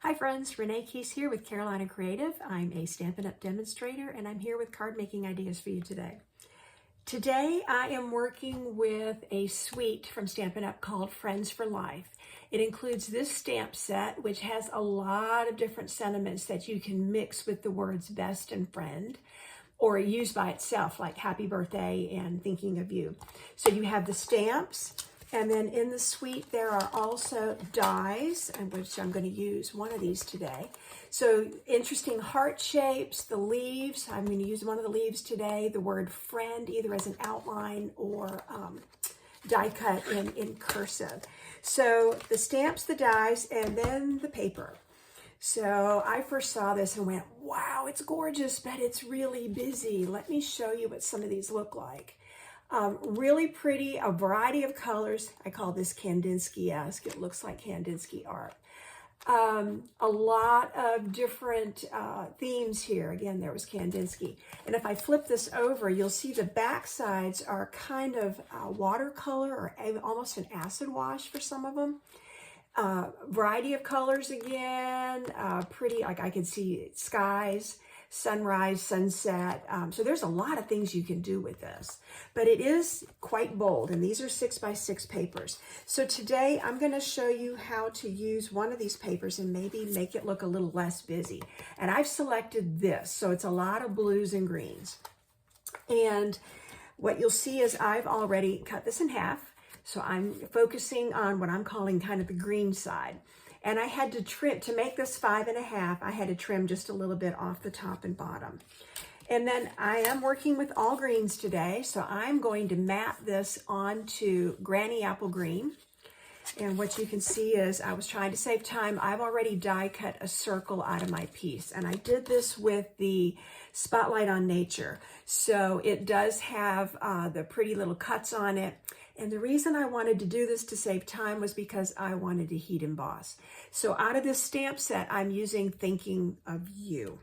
Hi friends, Renee Keys here with Carolina Creative. I'm a Stampin' Up! Demonstrator and I'm here with card making ideas for you today. Today I am working with a suite from Stampin' Up! Called Friends for Life. It includes this stamp set which has a lot of different sentiments that you can mix with the words best and friend, or use by itself like happy birthday and thinking of you. So you have the stamps. And then in the suite, there are also dies, which I'm going to use one of these today. So interesting heart shapes, the leaves. I'm going to use one of the leaves today, the word friend, either as an outline or die cut in cursive. So the stamps, the dies, and then the paper. So I first saw this and went, wow, it's gorgeous, but it's really busy. Let me show you what some of these look like. Really pretty, a variety of colors. I call this Kandinsky-esque. It looks like Kandinsky art. A lot of different themes here. Again, there was Kandinsky. And if I flip this over, you'll see the back sides are kind of watercolor or almost an acid wash for some of them. Variety of colors again, pretty, like I can see skies, sunrise, sunset. So there's a lot of things you can do with this, but it is quite bold, and these are 6x6 papers. So today I'm going to show you how to use one of these papers and maybe make it look a little less busy. And I've selected this, so it's a lot of blues and greens. And what you'll see is I've already cut this in half. So I'm focusing on what I'm calling kind of the green side. And I had to trim, to make this 5.5, I had to trim just a little bit off the top and bottom. And then I am working with all greens today, so I'm going to map this onto Granny Apple Green. And what you can see is, I was trying to save time, I've already die cut a circle out of my piece. And I did this with the Spotlight on Nature. So it does have the pretty little cuts on it. And the reason I wanted to do this to save time was because I wanted to heat emboss. So out of this stamp set, I'm using Thinking of You.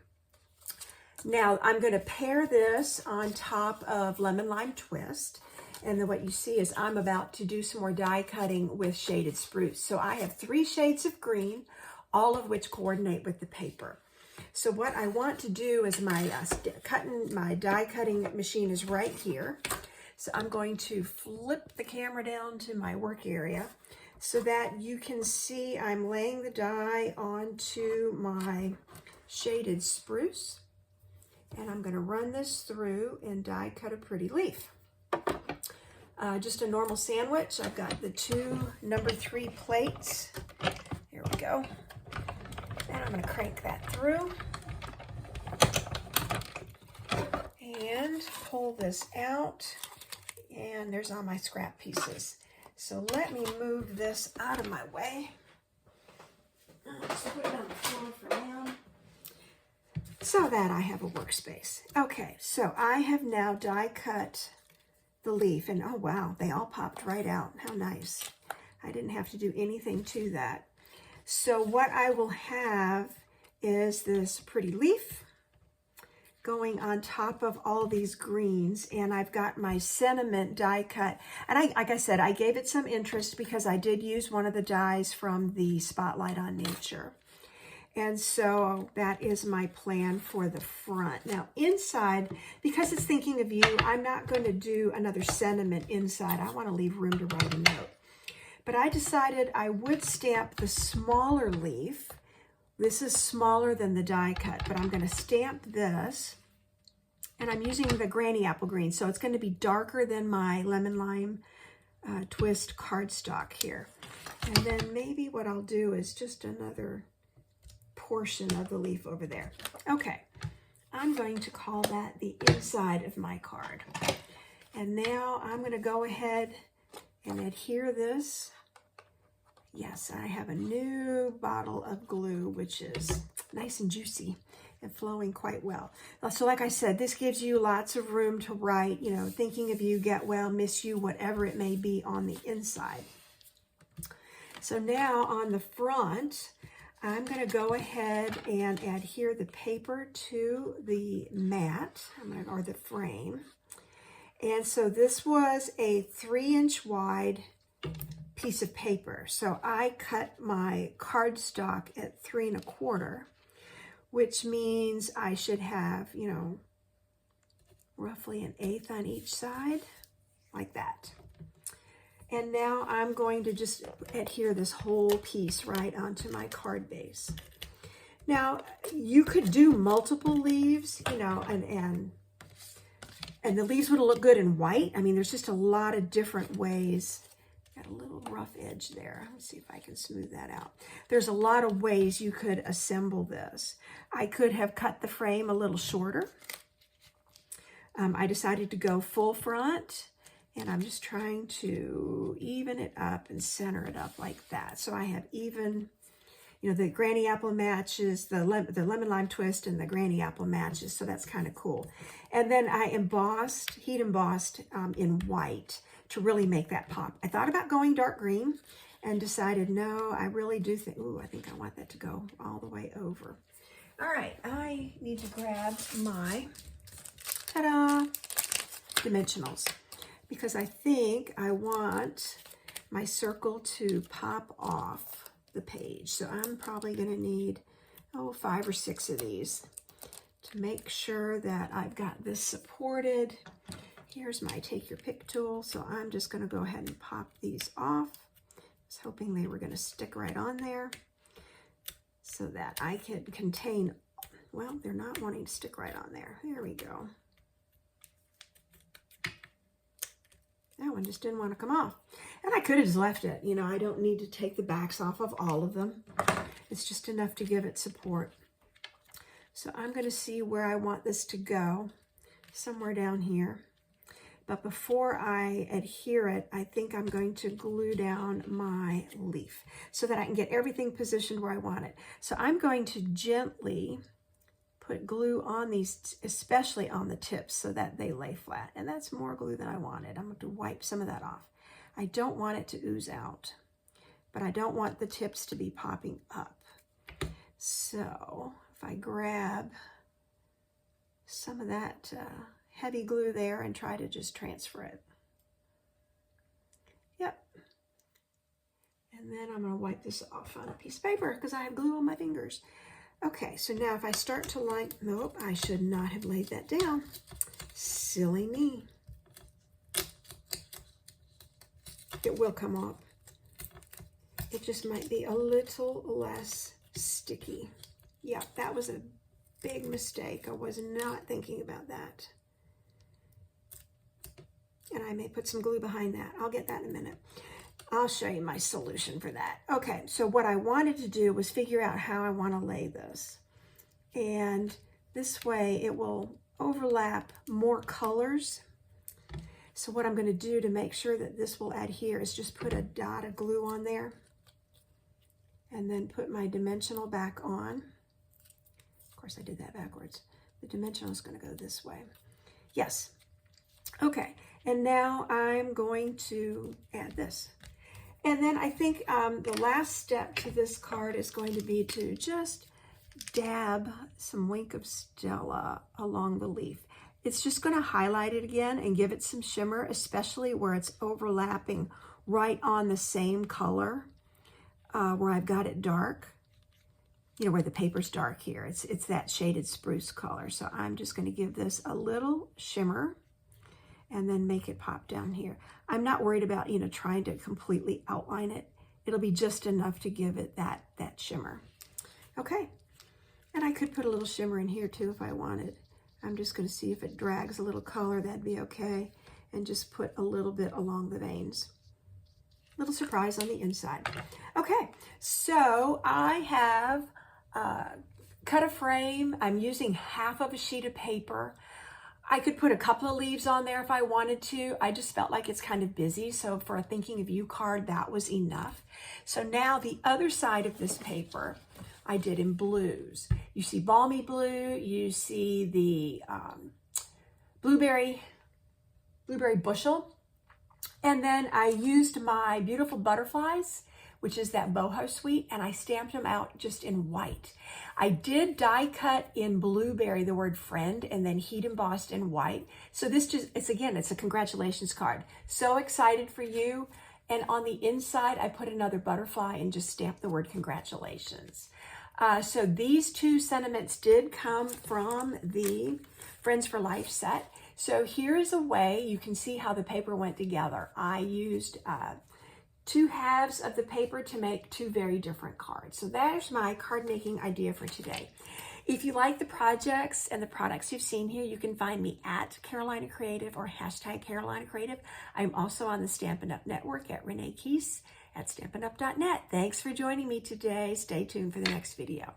Now I'm going to pair this on top of Lemon Lime Twist. And then what you see is I'm about to do some more die cutting with Shaded Spruce. So I have 3 shades of green, all of which coordinate with the paper. So what I want to do is my die cutting machine is right here. So I'm going to flip the camera down to my work area so that you can see I'm laying the die onto my Shaded Spruce. And I'm going to run this through and die cut a pretty leaf. Just a normal sandwich. I've got the 2 number 3 plates. Here we go. And I'm going to crank that through. And pull this out. And there's all my scrap pieces. So let me move this out of my way. I'll just put it on the floor for now, so that I have a workspace. Okay, so I have now die cut the leaf, and oh wow, they all popped right out. How nice. I didn't have to do anything to that. So what I will have is this pretty leaf going on top of all these greens, and I've got my sentiment die cut. And like I said, I gave it some interest because I did use one of the dies from the Spotlight on Nature. And so that is my plan for the front. Now inside, because it's Thinking of You, I'm not going to do another sentiment inside. I want to leave room to write a note. But I decided I would stamp the smaller leaf. This is smaller than the die cut, but I'm going to stamp this. And I'm using the Granny Apple Green, so it's going to be darker than my Lemon Lime Twist cardstock here. And then maybe what I'll do is just another portion of the leaf over there. Okay, I'm going to call that the inside of my card. And now I'm going to go ahead and adhere this. Yes, I have a new bottle of glue, which is nice and juicy and flowing quite well. So like I said, this gives you lots of room to write, you know, Thinking of You, get well, miss you, whatever it may be on the inside. So now on the front, I'm going to go ahead and adhere the paper to the mat, or the frame. And so this was a 3-inch wide piece of paper. So I cut my cardstock at 3 1/4, which means I should have, you know, roughly 1/8 on each side, like that. And now I'm going to just adhere this whole piece right onto my card base. Now, you could do multiple leaves, you know, and the leaves would look good in white. I mean, there's just a lot of different ways. Got a little rough edge there. Let's see if I can smooth that out. There's a lot of ways you could assemble this. I could have cut the frame a little shorter. I decided to go full front, and I'm just trying to even it up and center it up like that. So I have even, you know, the granny apple matches, the lemon lime twist and the granny apple matches. So that's kind of cool. And then I heat embossed in white to really make that pop. I thought about going dark green and decided, no, I really do think, ooh, I think I want that to go all the way over. All right, I need to grab my, ta-da, dimensionals, because I think I want my circle to pop off the page. So I'm probably gonna need, 5 or 6 of these to make sure that I've got this supported. Here's my take your pick tool. So I'm just gonna go ahead and pop these off. I was hoping they were gonna stick right on there so that I could contain, well, they're not wanting to stick right on there. There we go. That one just didn't want to come off. And I could have just left it. You know, I don't need to take the backs off of all of them. It's just enough to give it support. So I'm going to see where I want this to go, somewhere down here. But before I adhere it, I think I'm going to glue down my leaf so that I can get everything positioned where I want it. So I'm going to gently put glue on these, especially on the tips, so that they lay flat. And that's more glue than I wanted. I'm going to wipe some of that off. I don't want it to ooze out, but I don't want the tips to be popping up. So if I grab some of that heavy glue there and try to just transfer it. Yep. And then I'm going to wipe this off on a piece of paper because I have glue on my fingers. Okay, so now if I start to like, nope, I should not have laid that down. Silly me. It will come off. It just might be a little less sticky. Yeah, that was a big mistake. I was not thinking about that. And I may put some glue behind that. I'll get that in a minute. I'll show you my solution for that. Okay, so what I wanted to do was figure out how I want to lay this. And this way it will overlap more colors. So what I'm going to do to make sure that this will adhere is just put a dot of glue on there and then put my dimensional back on. Of course, I did that backwards. The dimensional is going to go this way. Yes. Okay, and now I'm going to add this. And then I think the last step to this card is going to be to just dab some Wink of Stella along the leaf. It's just going to highlight it again and give it some shimmer, especially where it's overlapping right on the same color where I've got it dark. You know, where the paper's dark here. It's that shaded spruce color. So I'm just going to give this a little shimmer and then make it pop down here. I'm not worried about, you know, trying to completely outline it. It'll be just enough to give it that shimmer. Okay, and I could put a little shimmer in here too if I wanted. I'm just gonna see if it drags a little color, that'd be okay. And just put a little bit along the veins. Little surprise on the inside. Okay, so I have cut a frame. I'm using half of a sheet of paper. I could put a couple of leaves on there if I wanted to. I just felt like it's kind of busy. So for a Thinking of You card, that was enough. So now the other side of this paper, I did in blues. You see balmy blue, you see the blueberry bushel. And then I used my Beautiful Butterflies, which is that boho suite, and I stamped them out just in white. I did die cut in blueberry the word friend and then heat embossed in white. So this just, it's a congratulations card. So excited for you. And on the inside, I put another butterfly and just stamped the word congratulations. So these two sentiments did come from the Friends for Life set. So here is a way you can see how the paper went together. I used two halves of the paper to make two very different cards. So there's my card making idea for today. If you like the projects and the products you've seen here, you can find me at Carolina Creative or hashtag Carolina Creative. I'm also on the Stampin' Up! Network at Renee Keese at StampinUp.net. Thanks for joining me today. Stay tuned for the next video.